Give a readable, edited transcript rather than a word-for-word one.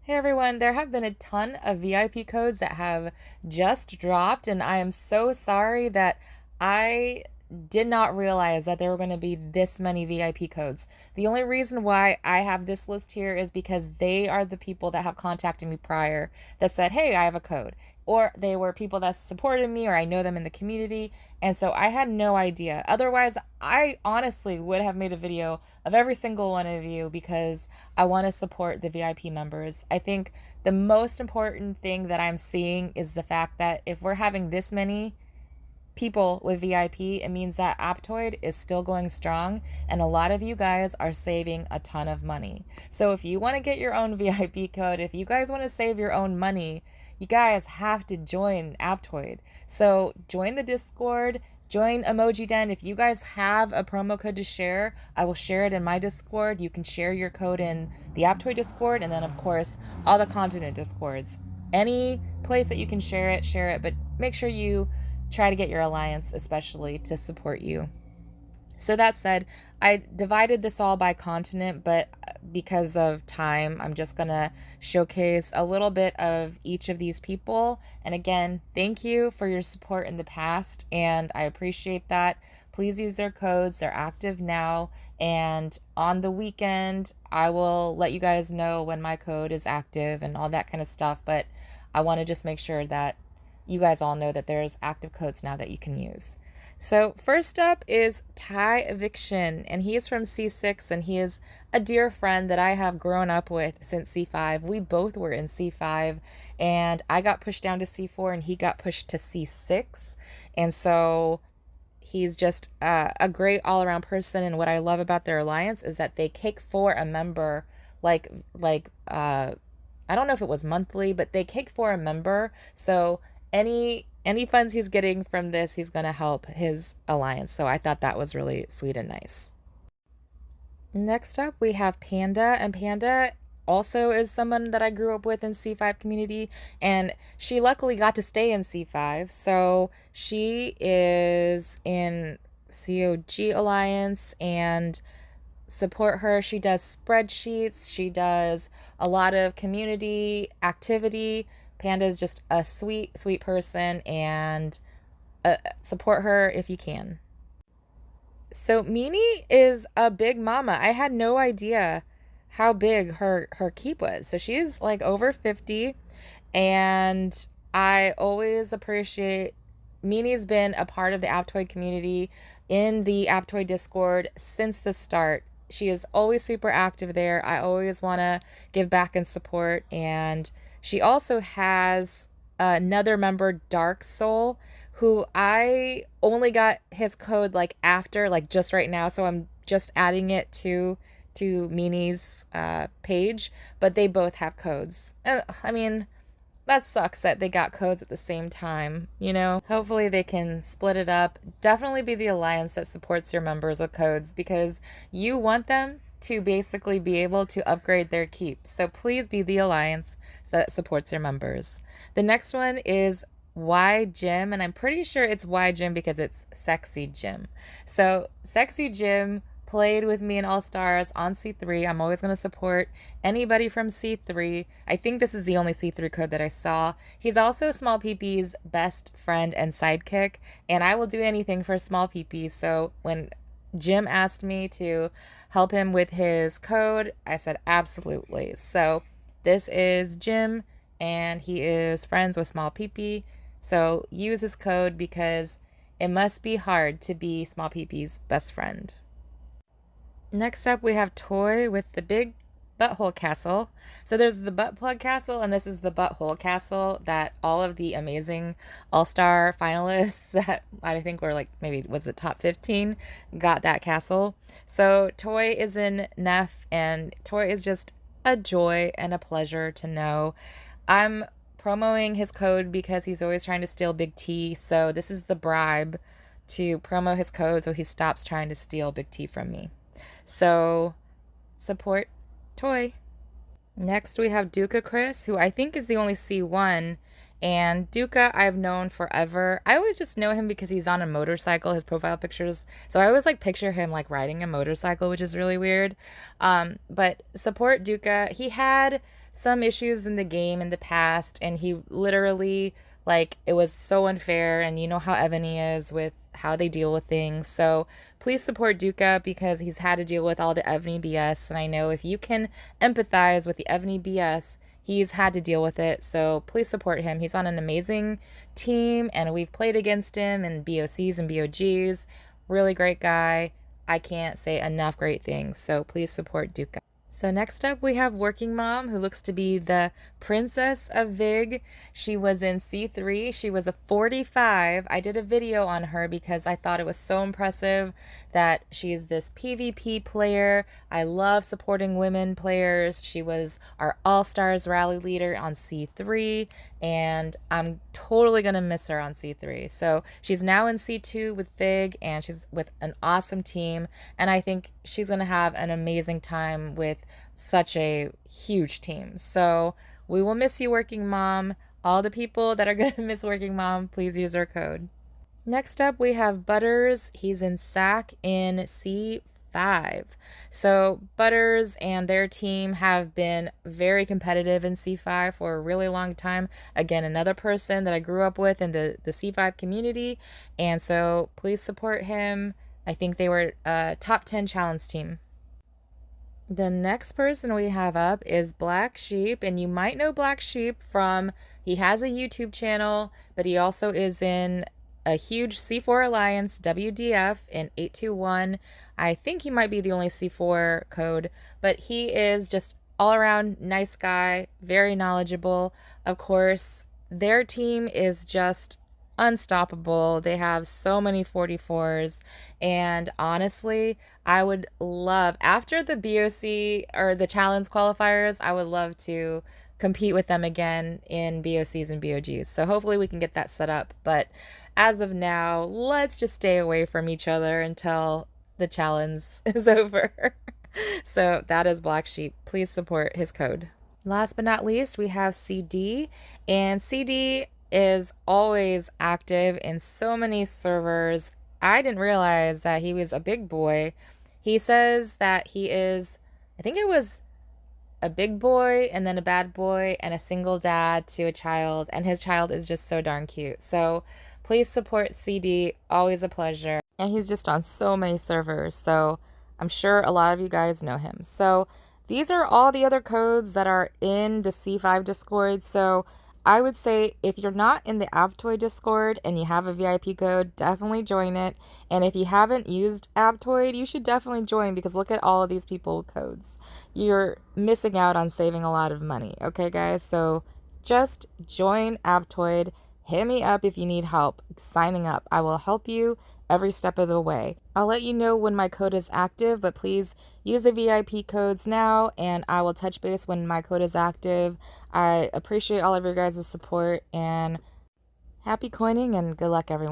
Hey everyone, there have been a ton of VIP codes that have just dropped, and I am so sorry that I did not realize that there were going to be this many VIP codes. The only reason why I have this list here is because they are the people that have contacted me prior that said, hey, I have a code. Or they were people that supported me, or I know them in the community. And so I had no idea. Otherwise, I honestly would have made a video of every single one of you because I want to support the VIP members. I think the most important thing that I'm seeing is the fact that if we're having this many people with VIP, it means that Aptoid is still going strong, and a lot of you guys are saving a ton of money. So if you want to get your own VIP code, if you guys want to save your own money, you guys have to join Aptoid. So join the Discord, join Emoji Den. If you guys have a promo code to share, I will share it in my Discord. You can share your code in the Aptoid Discord, and then of course all the continent Discords. Any place that you can share it, but make sure you try to get your alliance especially to support you. So that said, I divided this all by continent, but because of time, I'm just gonna showcase a little bit of each of these people. And again, thank you for your support in the past, and I appreciate that. Please use their codes. They're active now, and on the weekend, I will let you guys know when my code is active and all that kind of stuff, but I want to just make sure that you guys all know that there's active codes now that you can use. So first up is Ty Eviction, and he is from C6, and he is a dear friend that I have grown up with since C5. We both were in C5, and I got pushed down to C4, and he got pushed to C6, and so he's just a great all-around person. And what I love about their alliance is that they cake for a member like I don't know if it was monthly, but they cake for a member. So any funds he's getting from this, he's going to help his alliance. So I thought that was really sweet and nice. Next up, we have Panda, and Panda also is someone that I grew up with in C5 community, and she luckily got to stay in C5. So she is in COG Alliance, and support her. She does spreadsheets, she does a lot of community activity. Panda is just a sweet, sweet person, and support her if you can. So Meanie is a big mama. I had no idea how big her keep was. So she's like over 50, and I always appreciate Meanie's been a part of the Aptoid community in the Aptoid Discord since the start. She is always super active there. I always want to give back and support. And she also has another member, Dark Soul, who I only got his code like after, like just right now. So I'm just adding it to Meanie's page, but they both have codes. And I mean, that sucks that they got codes at the same time, you know? Hopefully they can split it up. Definitely be the alliance that supports your members with codes, because you want them to basically be able to upgrade their keep. So please be the alliance that supports your members. The next one is Y Jim, and I'm pretty sure it's Y Jim because it's Sexy Jim. So Sexy Jim played with me in All Stars on C3. I'm always going to support anybody from C3. I think this is the only C3 code that I saw. He's also Small PP's best friend and sidekick, and I will do anything for Small PP. So when Jim asked me to help him with his code, I said absolutely. So this is Jim, and he is friends with Small PP. So use his code because it must be hard to be Small PP's best friend. Next up, we have Toy with the big butthole castle. So there's the butt plug castle, and this is the butthole castle that all of the amazing all-star finalists that I think were like, maybe was it top 15, got that castle. So Toy is in Neff, and Toy is just a joy and a pleasure to know. I'm promoting his code because he's always trying to steal Big T, so this is the bribe to promo his code so he stops trying to steal Big T from me. So support Toy. Next we have Duca Chris, who I think is the only C1, and Duca I've known forever. I always just know him because he's on a motorcycle, his profile pictures. So I always like picture him like riding a motorcycle, which is really weird. But support Duca. He had some issues in the game in the past, and he literally, like, it was so unfair, and you know how Evony is with how they deal with things. So please support Duca because he's had to deal with all the Evony BS, and I know if you can empathize with the Evony BS, he's had to deal with it. So please support him. He's on an amazing team, and we've played against him in BOCs and BOGs. Really great guy. I can't say enough great things. So please support Duca. So next up we have Working Mom, who looks to be the princess of VIG. She was in C3. She was a 45. I did a video on her because I thought it was so impressive that she's this PvP player. I love supporting women players. She was our All-Stars rally leader on C3, and I'm totally going to miss her on C3. So she's now in C2 with VIG, and she's with an awesome team, and I think she's going to have an amazing time with such a huge team. So we will miss you, Working Mom. All the people that are going to miss Working Mom, please use our code. Next up, we have Butters. He's in SAC in C5. So Butters and their team have been very competitive in C5 for a really long time. Again, another person that I grew up with in the C5 community. And so please support him. I think they were a top 10 challenge team. The next person we have up is Black Sheep, and you might know Black Sheep from, he has a YouTube channel, but he also is in a huge C4 Alliance WDF in 821. I think he might be the only C4 code, but he is just all around nice guy, very knowledgeable. Of course, their team is just unstoppable. They have so many 44s, and honestly, I would love, after the BOC or the challenge qualifiers, I would love to compete with them again in BOCs and BOGs. So hopefully we can get that set up, but as of now, let's just stay away from each other until the challenge is over. So that is Black Sheep. Please support his code. Last but not least, we have CD, and CD is always active in so many servers. I didn't realize that he was a big boy. He says that he is, I think it was a big boy and then a bad boy and a single dad to a child, and his child is just so darn cute. So please support CD, always a pleasure. And he's just on so many servers, so I'm sure a lot of you guys know him. So these are all the other codes that are in the C5 Discord. So I would say if you're not in the Aptoid Discord and you have a VIP code, definitely join it. And if you haven't used Aptoid, you should definitely join, because look at all of these people codes. You're missing out on saving a lot of money. Okay, guys? So just join Aptoid. Hit me up if you need help signing up. I will help you every step of the way. I'll let you know when my code is active, but please use the VIP codes now, and I will touch base when my code is active. I appreciate all of your guys' support, and happy coining and good luck, everyone.